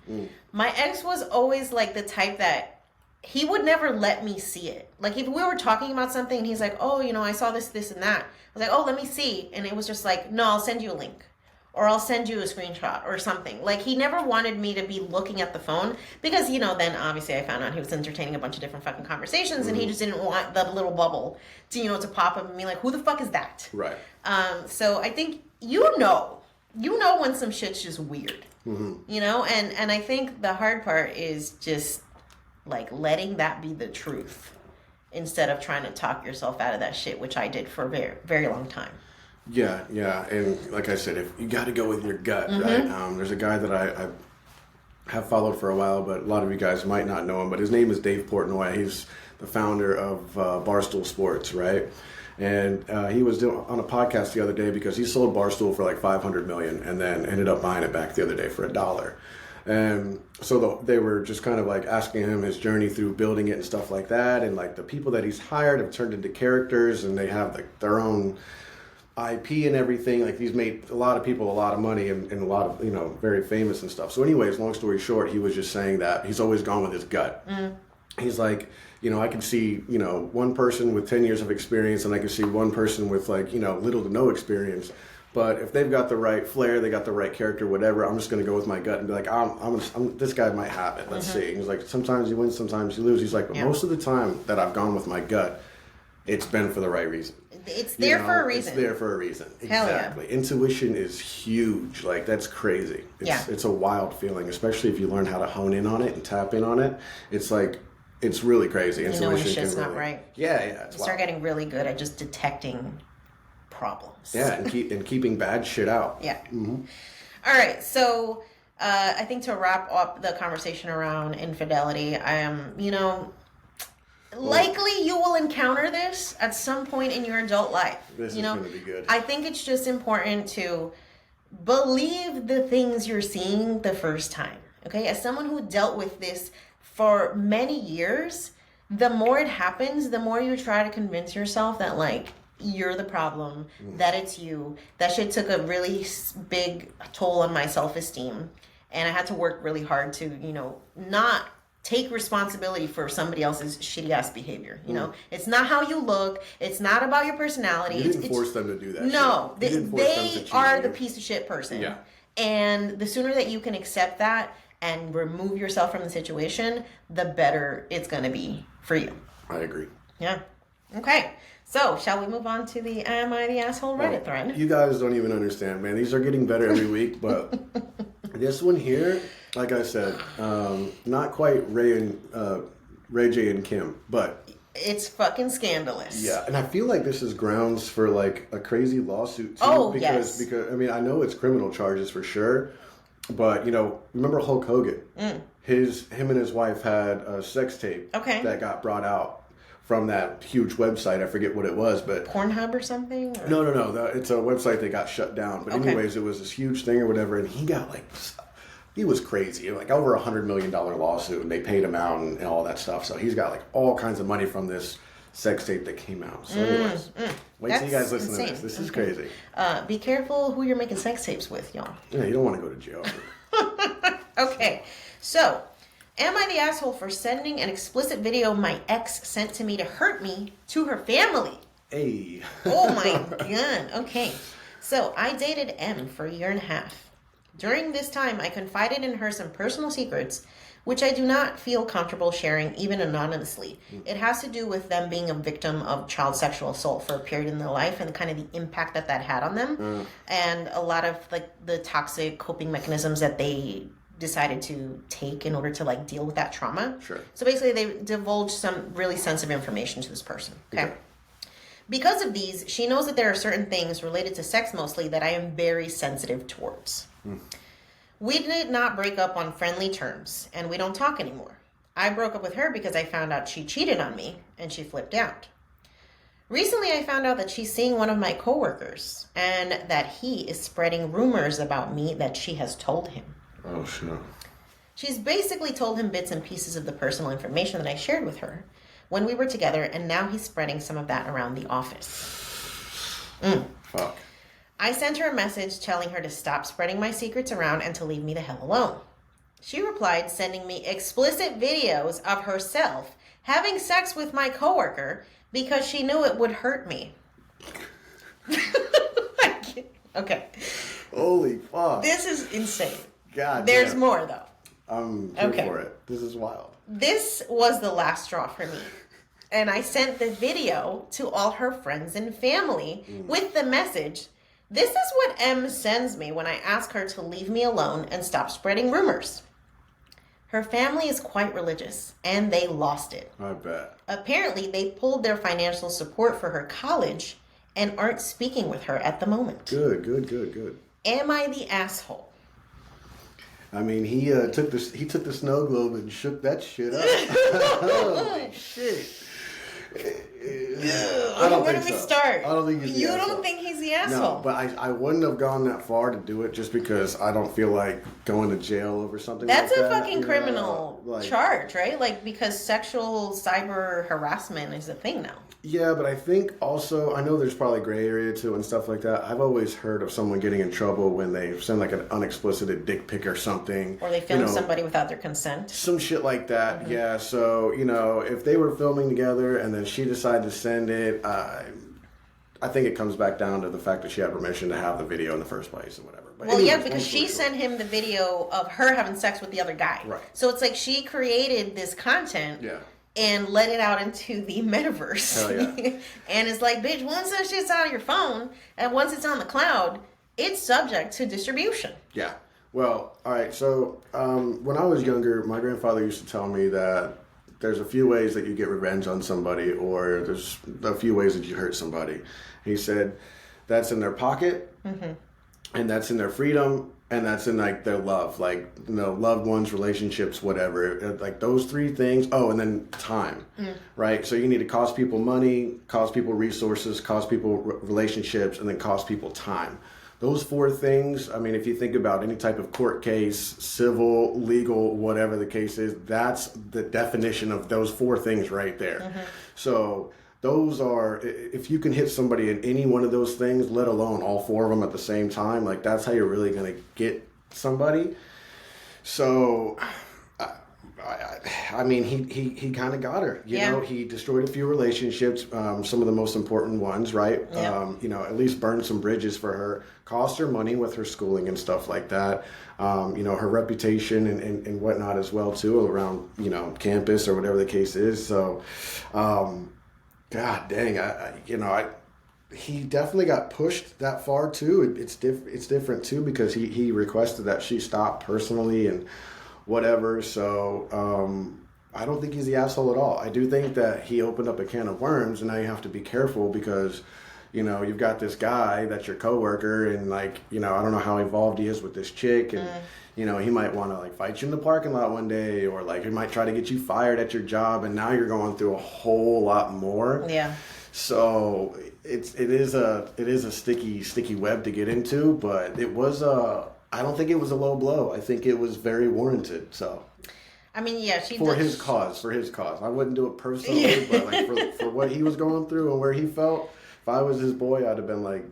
my ex was always like the type that he would never let me see it. Like if we were talking about something and he's like, oh, you know, I saw this and that. I was like, oh, let me see. And it was just like, no, I'll send you a link. Or I'll send you a screenshot or something. Like he never wanted me to be looking at the phone, because, you know, then obviously I found out he was entertaining a bunch of different fucking conversations, and he just didn't want the little bubble to, you know, to pop up and be like, who the fuck is that? Right. So I think, you know when some shit's just weird, you know? And I think the hard part is just like letting that be the truth instead of trying to talk yourself out of that shit, which I did for a very, very long time. Yeah, and like I said, if you got to go with your gut, right? There's a guy that I have followed for a while, but a lot of you guys might not know him. But his name is Dave Portnoy. He's the founder of Barstool Sports, right? And he was on a podcast the other day because he sold Barstool for like $500 million, and then ended up buying it back the other day for $1. And so they were just kind of like asking him his journey through building it and stuff like that. And like the people that he's hired have turned into characters, and they have like their own IP and everything. Like he's made a lot of people a lot of money, and a lot of, you know, very famous and stuff. So anyways, long story short, he was just saying that he's always gone with his gut. He's like, you know, I can see, you know, one person with 10 years of experience, and I can see one person with like, you know, little to no experience. But if they've got the right flair, they got the right character, whatever, I'm just going to go with my gut and be like, this guy might have it. Let's see. He's like, sometimes you win, sometimes you lose. He's like, but most of the time that I've gone with my gut, it's been for the right reason. It's there for a reason. It's there for a reason. Hell exactly. Yeah. Intuition is huge. Like, that's crazy. It's a wild feeling, especially if you learn how to hone in on it and tap in on it. It's like, it's really crazy. You know when shit's not right. Yeah. You start getting really good at just detecting problems. Yeah, and keeping bad shit out. Yeah. All right, so I think to wrap up the conversation around infidelity, you know, likely you will encounter this at some point in your adult life. This is going to be good. I think it's just important to believe the things you're seeing the first time. Okay, as someone who dealt with this for many years, the more it happens, the more you try to convince yourself that like you're the problem, that it's you. That shit took a really big toll on my self-esteem, and I had to work really hard to, not take responsibility for somebody else's shitty ass behavior. It's not how you look. It's not about your personality. You didn't force them to do that. No, shit. they are the piece of shit person. Yeah. And the sooner that you can accept that and remove yourself from the situation, the better it's going to be for you. I agree. Yeah. Okay. So, shall we move on to the Am I the Asshole Reddit thread? You guys don't even understand, man. These are getting better every week, but this one here, like I said, not quite Ray J and Kim, but it's fucking scandalous. Yeah, and I feel like this is grounds for like a crazy lawsuit too. Oh, because I mean, I know it's criminal charges for sure, but remember Hulk Hogan? Him and his wife had a sex tape that got brought out from that huge website. I forget what it was, but Pornhub or something? Or? No. It's a website that got shut down. But anyways, it was this huge thing or whatever, and he got he was crazy, like over $100 million lawsuit, and they paid him out and all that stuff. So he's got like all kinds of money from this sex tape that came out. So anyways, wait till you guys listen to this. This is crazy. Be careful who you're making sex tapes with, y'all. Yeah, you don't want to go to jail. Okay, so am I the asshole for sending an explicit video my ex sent to me to hurt me to her family? Hey. Oh my God. Okay. So I dated M for a year and a half. During this time, I confided in her some personal secrets, which I do not feel comfortable sharing even anonymously. It has to do with them being a victim of child sexual assault for a period in their life and kind of the impact that had on them. And a lot of like the toxic coping mechanisms that they decided to take in order to like deal with that trauma. Sure. So basically they divulged some really sensitive information to this person. Okay. Because of these, she knows that there are certain things related to sex mostly that I am very sensitive towards. We did not break up on friendly terms, and we don't talk anymore. I broke up with her because I found out she cheated on me, and she flipped out. Recently, I found out that she's seeing one of my coworkers, and that he is spreading rumors about me that she has told him. Oh, shit. She's basically told him bits and pieces of the personal information that I shared with her when we were together, and now he's spreading some of that around the office. Fuck. I sent her a message telling her to stop spreading my secrets around and to leave me the hell alone. She replied, sending me explicit videos of herself having sex with my coworker because she knew it would hurt me. Okay. Holy fuck. This is insane. God There's damn. more, though. I'm here for it. This is wild. This was the last straw for me. And I sent the video to all her friends and family with the message, "This is what M sends me when I ask her to leave me alone and stop spreading rumors." Her family is quite religious, and they lost it. I bet. Apparently, they pulled their financial support for her college and aren't speaking with her at the moment. Good. Am I the asshole? I mean, he took the snow globe and shook that shit up. Holy shit. I don't Where think do we so. start? I don't think he's the asshole. You don't think he's the asshole? No, but I wouldn't have gone that far to do it just because I don't feel like going to jail over something That's like a that. fucking criminal Like, charge, right? Like, because sexual cyber harassment is a thing now. Yeah, but I think also, I know there's probably gray area too and stuff like that. I've always heard of someone getting in trouble when they send like an unexplicit dick pic or something. Or they film somebody without their consent. Some shit like that, yeah. So, if they were filming together and then she decided to send it, I think it comes back down to the fact that she had permission to have the video in the first place or whatever. But Well, anyways, yeah, because she sent him the video of her having sex with the other guy. Right. So it's like she created this content. Yeah. And let it out into the metaverse. Hell yeah. And it's like, bitch, once that shit's out of your phone and once it's on the cloud, it's subject to distribution. Yeah. Well, all right. So when I was younger, my grandfather used to tell me that there's a few ways that you get revenge on somebody, or there's a few ways that you hurt somebody. He said that's in their pocket, and that's in their freedom, and that's in like their love, like loved ones, relationships, whatever. Like those three things. Oh, and then time, right? So you need to cost people money, cost people resources, cost people relationships, and then cost people time. those four things, I mean, if you think about any type of court case, civil, legal, whatever the case is, that's the definition of those four things right there. Mm-hmm. So those are, if you can hit somebody in any one of those things, let alone all four of them at the same time, like that's how you're really going to get somebody. So, I mean, he kind of got her, you know, he destroyed a few relationships, some of the most important ones, right? You know, at least burned some bridges for her, cost her money with her schooling and stuff like that. You know, her reputation and whatnot as well, too, around, you know, campus or whatever the case is. So, God dang, he definitely got pushed that far, too. It's different, too, because he requested that she stop personally and whatever. So I don't think he's the asshole at all. I do think that he opened up a can of worms, and now you have to be careful because, you know, you've got this guy that's your coworker, and like, you know, I don't know how involved he is with this chick, and you know, he might want to like fight you in the parking lot one day, or like he might try to get you fired at your job, and now you're going through a whole lot more. Yeah. So it is a sticky web to get into, but it was I don't think it was a low blow. I think it was very warranted. So, I mean, yeah, for his cause. I wouldn't do it personally, but like for what he was going through and where he felt. If I was his boy, I'd have been like,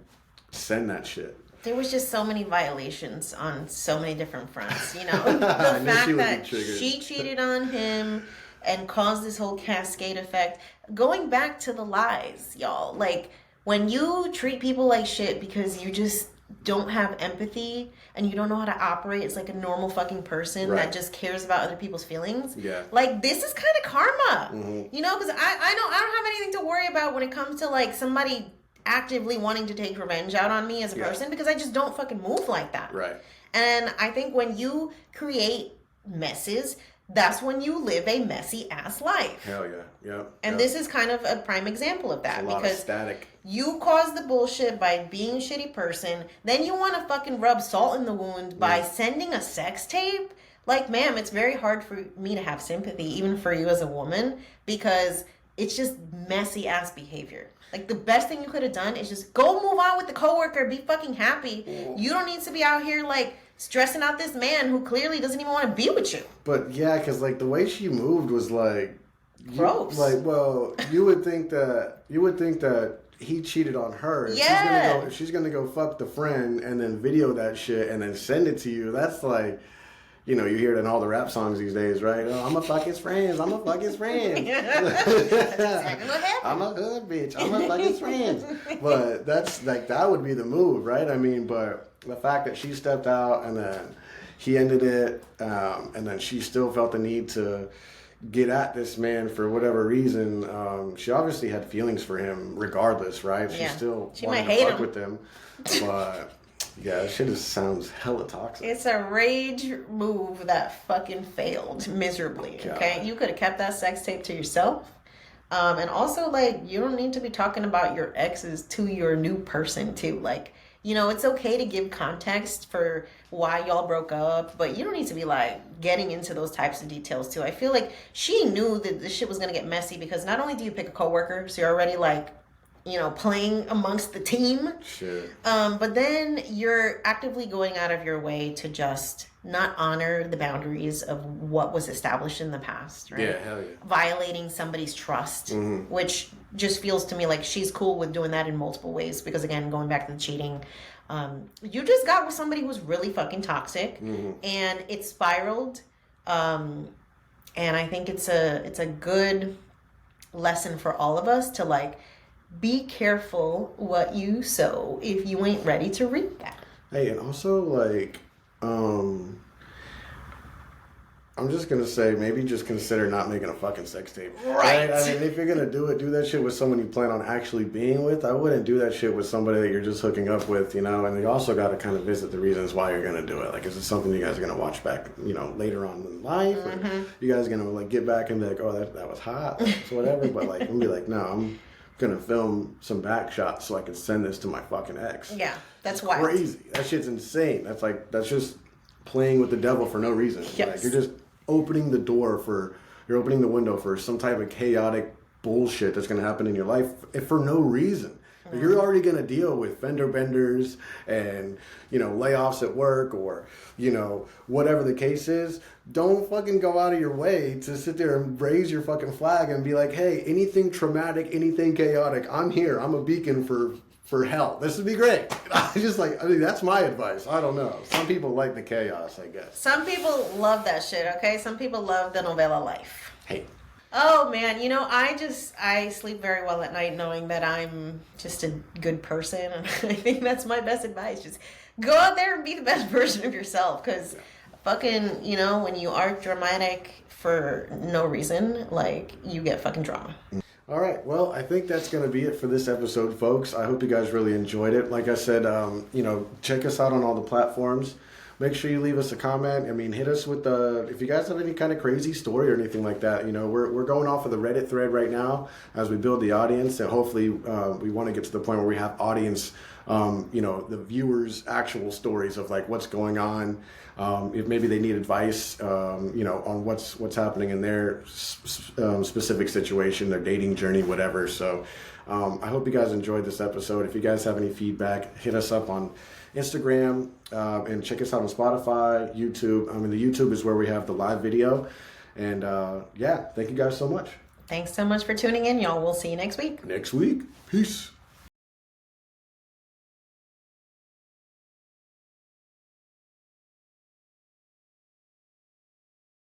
send that shit. There was just so many violations on so many different fronts. You know, the fact that she cheated on him and caused this whole cascade effect. Going back to the lies, y'all. Like, when you treat people like shit because you just don't have empathy and you don't know how to operate as like a normal fucking person that just cares about other people's feelings. Yeah. Like, this is kind of karma. Mm-hmm. You know, because I don't have anything to worry about when it comes to like somebody actively wanting to take revenge out on me as a person, because I just don't fucking move like that. Right. And I think when you create messes, that's when you live a messy ass life. Hell yeah. Yeah. And this is kind of a prime example of that. It's a lot of static. You caused the bullshit by being a shitty person. Then you want to fucking rub salt in the wound by sending a sex tape. Like, ma'am, it's very hard for me to have sympathy, even for you as a woman, because it's just messy ass behavior. Like, the best thing you could have done is just go move on with the coworker, be fucking happy. You don't need to be out here like stressing out this man who clearly doesn't even want to be with you. But yeah, because like the way she moved was like gross. Like, well, you would think that he cheated on her. If she's gonna go fuck the friend and then video that shit and then send it to you. That's like, you know, you hear it in all the rap songs these days, right? Oh, I'm a fuck his friends. I'm a fuck his friends. I'm a hood bitch. I'm a fuck his friends. But that's like, that would be the move, right? I mean, but the fact that she stepped out and then he ended it, and then she still felt the need to get at this man for whatever reason. She obviously had feelings for him regardless, right? She still wanted to fuck with him. But yeah, that shit just sounds hella toxic. It's a rage move that fucking failed miserably, okay? You could have kept that sex tape to yourself. And also, like, you don't need to be talking about your exes to your new person, too. Like, you know, it's okay to give context for why y'all broke up, but you don't need to be, like, getting into those types of details, too. I feel like she knew that this shit was going to get messy because not only do you pick a coworker, so you're already, like, you know, playing amongst the team. Sure. But then you're actively going out of your way to just not honor the boundaries of what was established in the past, right? Yeah, hell yeah. Violating somebody's trust, which just feels to me like she's cool with doing that in multiple ways. Because again, going back to the cheating, you just got with somebody who's really fucking toxic, and it spiraled. And I think it's a good lesson for all of us to like, be careful what you sow if you ain't ready to reap that. Hey, and also, like, I'm just going to say, maybe just consider not making a fucking sex tape. Right. I mean, if you're going to do that shit with someone you plan on actually being with. I wouldn't do that shit with somebody that you're just hooking up with, you know, and you also got to kind of visit the reasons why you're going to do it. Like, is it something you guys are going to watch back, you know, later on in life? Or you guys going to, like, get back and be like, oh, that was hot, so whatever. But, like, I'm going to be like, no, I'm gonna film some back shots so I can send this to my fucking ex. Yeah, that's wild. Crazy. That shit's insane. That's just playing with the devil for no reason. Yes. Like, you're just opening the window for some type of chaotic bullshit that's gonna happen in your life for no reason. You're already going to deal with fender benders and, layoffs at work or, whatever the case is. Don't fucking go out of your way to sit there and raise your fucking flag and be like, hey, anything traumatic, anything chaotic, I'm here. I'm a beacon for hell. This would be great. That's my advice. I don't know. Some people like the chaos, I guess. Some people love that shit, okay? Some people love the novella life. Hey. Oh man, I sleep very well at night knowing that I'm just a good person, and I think that's my best advice. Just go out there and be the best version of yourself, because fucking, when you are dramatic for no reason, like, you get fucking drama. All right, well, I think that's going to be it for this episode, folks. I hope you guys really enjoyed it. Like I said, check us out on all the platforms. Make sure you leave us a comment. Hit us with if you guys have any kind of crazy story or anything like that. We're going off of the Reddit thread right now as we build the audience, and hopefully we want to get to the point where we have audience, the viewers' actual stories of like what's going on. If maybe they need advice, on what's happening in their specific situation, their dating journey, whatever. So I hope you guys enjoyed this episode. If you guys have any feedback, hit us up on Instagram, and check us out on Spotify, YouTube. The YouTube is where we have the live video. And thank you guys so much. Thanks so much for tuning in, y'all. We'll see you next week. Next week. Peace.